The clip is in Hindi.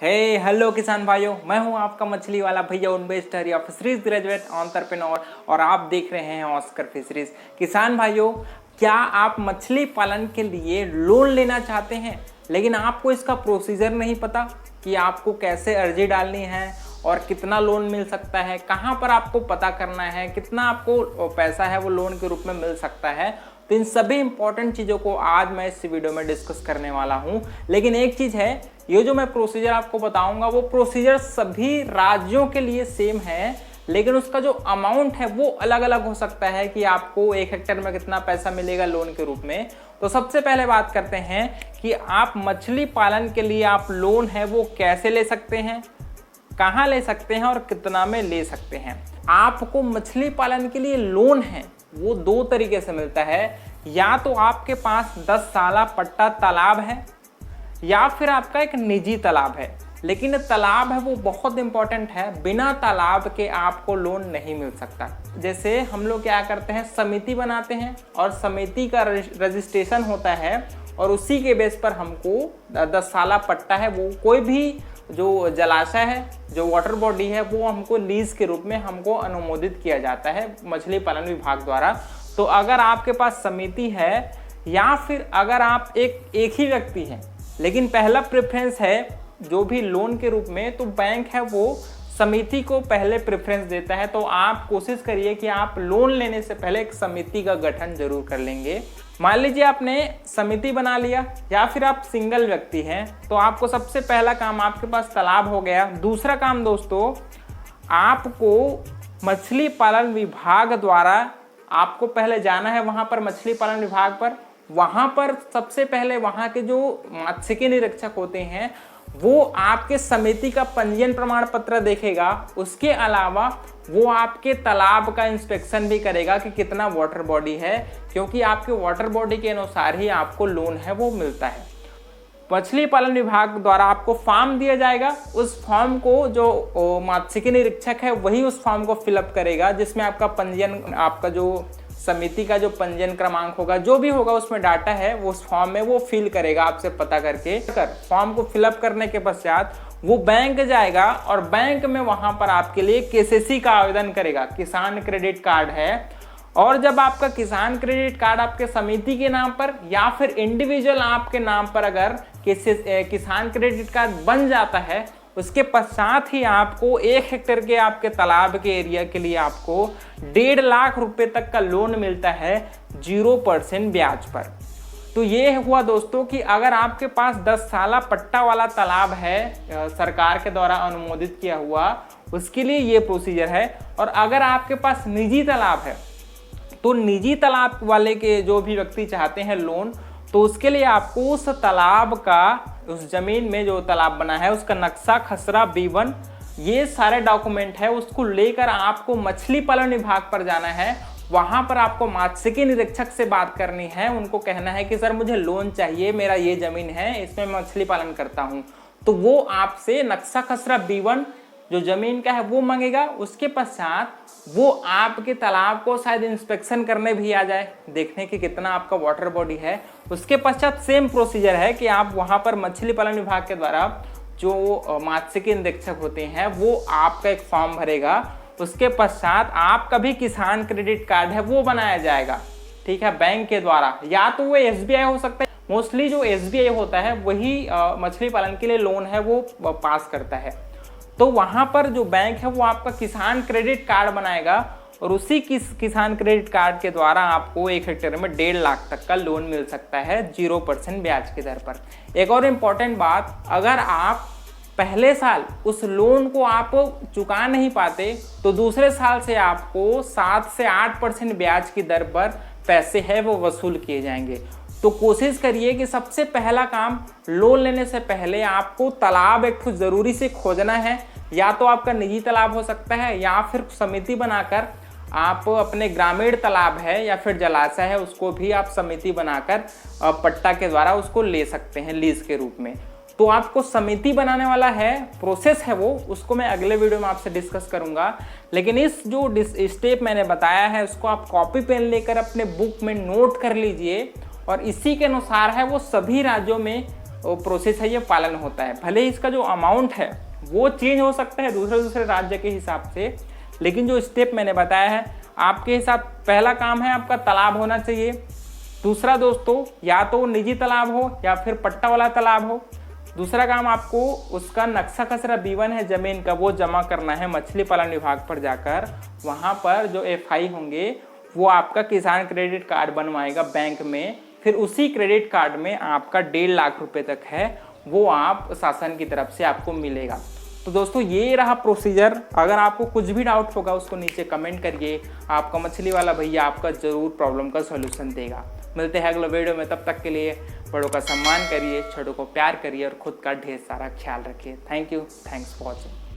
हेलो किसान भाइयों, मैं हूं आपका मछली वाला भैया इन्वेस्टर या फिशरीज ग्रेजुएट एंटरप्रेन्योर और आप देख रहे हैं ऑस्कर फिशरीज। किसान भाइयों, क्या आप मछली पालन के लिए लोन लेना चाहते हैं लेकिन आपको इसका प्रोसीजर नहीं पता कि आपको कैसे अर्जी डालनी है और कितना लोन मिल सकता है, कहां पर आपको पता करना है, कितना आपको पैसा है वो लोन के रूप में मिल सकता है। तो इन सभी इंपॉर्टेंट चीज़ों को आज मैं इस वीडियो में डिस्कस करने वाला हूं। लेकिन एक चीज़ है, ये जो मैं प्रोसीजर आपको बताऊंगा वो प्रोसीजर सभी राज्यों के लिए सेम है, लेकिन उसका जो अमाउंट है वो अलग अलग हो सकता है कि आपको 1 हेक्टेयर में कितना पैसा मिलेगा लोन के रूप में। तो सबसे पहले बात करते हैं कि आप मछली पालन के लिए आप लोन है वो कैसे ले सकते हैं, कहाँ ले सकते हैं और कितना में ले सकते हैं। आपको मछली पालन के लिए लोन है वो 2 तरीके से मिलता है। या तो आपके पास 10 साला पट्टा तालाब है या फिर आपका एक निजी तालाब है। लेकिन तालाब है वो बहुत इंपॉर्टेंट है, बिना तालाब के आपको लोन नहीं मिल सकता। जैसे हम लोग क्या करते हैं, समिति बनाते हैं और समिति का रजिस्ट्रेशन होता है और उसी के बेस पर हमको 10 साला पट्टा है वो कोई भी जो जलाशय है, जो वाटर बॉडी है, वो हमको लीज के रूप में हमको अनुमोदित किया जाता है मछली पालन विभाग द्वारा। तो अगर आपके पास समिति है या फिर अगर आप एक ही व्यक्ति हैं, लेकिन पहला प्रेफरेंस है जो भी लोन के रूप में, तो बैंक है वो समिति को पहले प्रेफरेंस देता है। तो आप कोशिश करिए कि आप लोन लेने से पहले एक समिति का गठन जरूर कर लेंगे। मान लीजिए आपने समिति बना लिया या फिर आप सिंगल व्यक्ति हैं, तो आपको सबसे पहला काम, आपके पास तालाब हो गया। दूसरा काम दोस्तों, आपको मछली पालन विभाग द्वारा आपको पहले जाना है वहां पर मछली पालन विभाग पर। वहां पर सबसे पहले वहां के जो मत्स्यिकी निरीक्षक होते हैं वो आपके समिति का पंजीयन प्रमाण पत्र देखेगा। उसके अलावा वो आपके तालाब का इंस्पेक्शन भी करेगा कि कितना वाटर बॉडी है, क्योंकि आपके वाटर बॉडी के अनुसार ही आपको लोन है वो मिलता है। मछली पालन विभाग द्वारा आपको फॉर्म दिया जाएगा। उस फॉर्म को जो मत्स्यिकी निरीक्षक है वही उस फॉर्म को फिलअप करेगा, जिसमें आपका पंजीयन, आपका जो समिति का जो पंजीयन क्रमांक होगा, जो भी होगा उसमें डाटा है वो उस फॉर्म में वो फिल करेगा आपसे पता करके। फॉर्म को फिलअप करने के पश्चात वो बैंक जाएगा और बैंक में वहां पर आपके लिए केसीसी का आवेदन करेगा, किसान क्रेडिट कार्ड है। और जब आपका किसान क्रेडिट कार्ड आपके समिति के नाम पर या फिर इंडिविजुअल आपके नाम पर अगर किसान क्रेडिट कार्ड बन जाता है, उसके पश्चात ही आपको 1 हेक्टेयर के आपके तालाब के एरिया के लिए आपको 1.5 लाख रुपए तक का लोन मिलता है 0% ब्याज पर। तो ये हुआ दोस्तों कि अगर आपके पास 10 साला पट्टा वाला तालाब है सरकार के द्वारा अनुमोदित किया हुआ, उसके लिए ये प्रोसीजर है। और अगर आपके पास निजी तालाब है तो निजी तालाब वाले के जो भी व्यक्ति चाहते हैं लोन, तो उसके लिए आपको उस तालाब का, उस जमीन में जो तालाब बना है उसका नक्शा, खसरा, B1, ये सारे डॉक्यूमेंट है, उसको लेकर आपको मछली पालन विभाग पर जाना है। वहां पर आपको मत्स्यिकी निरीक्षक से बात करनी है, उनको कहना है कि सर मुझे लोन चाहिए, मेरा ये जमीन है, इसमें मछली पालन करता हूं। तो वो आपसे नक्शा, खसरा, B1 जो जमीन का है वो मांगेगा। उसके पश्चात वो आपके तालाब को शायद इंस्पेक्शन करने भी आ जाए, देखने कि कितना आपका वाटर बॉडी है। उसके पश्चात सेम प्रोसीजर है कि आप वहां पर मछली पालन विभाग के द्वारा जो मत्स्यिकी निरीक्षक होते हैं वो आपका एक फॉर्म भरेगा। उसके पश्चात आपका भी किसान क्रेडिट कार्ड है वो बनाया जाएगा, ठीक है, बैंक के द्वारा। या तो वो SBI हो सकता है, मोस्टली जो SBI होता है वही मछली पालन के लिए लोन है वो पास करता है। तो वहां पर जो बैंक है वो आपका किसान क्रेडिट कार्ड बनाएगा और उसी किसान क्रेडिट कार्ड के द्वारा आपको 1 हेक्टेयर में 1.5 लाख तक का लोन मिल सकता है 0% ब्याज की दर पर। एक और इम्पॉर्टेंट बात, अगर आप पहले साल उस लोन को आप चुका नहीं पाते तो दूसरे साल से आपको 7 से 8% ब्याज की दर पर पैसे है वो वसूल किए जाएंगे। तो कोशिश करिए कि सबसे पहला काम, लोन लेने से पहले आपको तालाब एक तो जरूरी से खोजना है। या तो आपका निजी तालाब हो सकता है या फिर समिति बनाकर आप अपने ग्रामीण तालाब है या फिर जलाशय है उसको भी आप समिति बनाकर पट्टा के द्वारा उसको ले सकते हैं लीज के रूप में। तो आपको समिति बनाने वाला है, प्रोसेस है वो, उसको मैं अगले वीडियो में आपसे डिस्कस करूंगा। लेकिन इस जो स्टेप मैंने बताया है उसको आप कॉपी पेन लेकर अपने बुक में नोट कर लीजिए और इसी के अनुसार है वो सभी राज्यों में प्रोसेस है ये पालन होता है। भले ही इसका जो अमाउंट है वो चेंज हो सकता है दूसरे राज्य के हिसाब से, लेकिन जो स्टेप मैंने बताया है आपके हिसाब, पहला काम है आपका तालाब होना चाहिए। दूसरा दोस्तों, या तो निजी तालाब हो या फिर पट्टा वाला तालाब हो। दूसरा काम आपको उसका नक्शा खसरा B1 है ज़मीन का, वो जमा करना है मछली पालन विभाग पर जाकर। वहाँ पर जो FI होंगे वो आपका किसान क्रेडिट कार्ड बनवाएगा बैंक में, फिर उसी क्रेडिट कार्ड में आपका 1.5 लाख रुपए तक है वो आप शासन की तरफ से आपको मिलेगा। तो दोस्तों ये रहा प्रोसीजर। अगर आपको कुछ भी डाउट होगा उसको नीचे कमेंट करिए, आपका मछली वाला भैया आपका ज़रूर प्रॉब्लम का सॉल्यूशन देगा। मिलते हैं अगले वीडियो में, तब तक के लिए बड़ों का सम्मान करिए, छोटों को प्यार करिए और खुद का ढेर सारा ख्याल रखिए। Thank you, thanks for watching.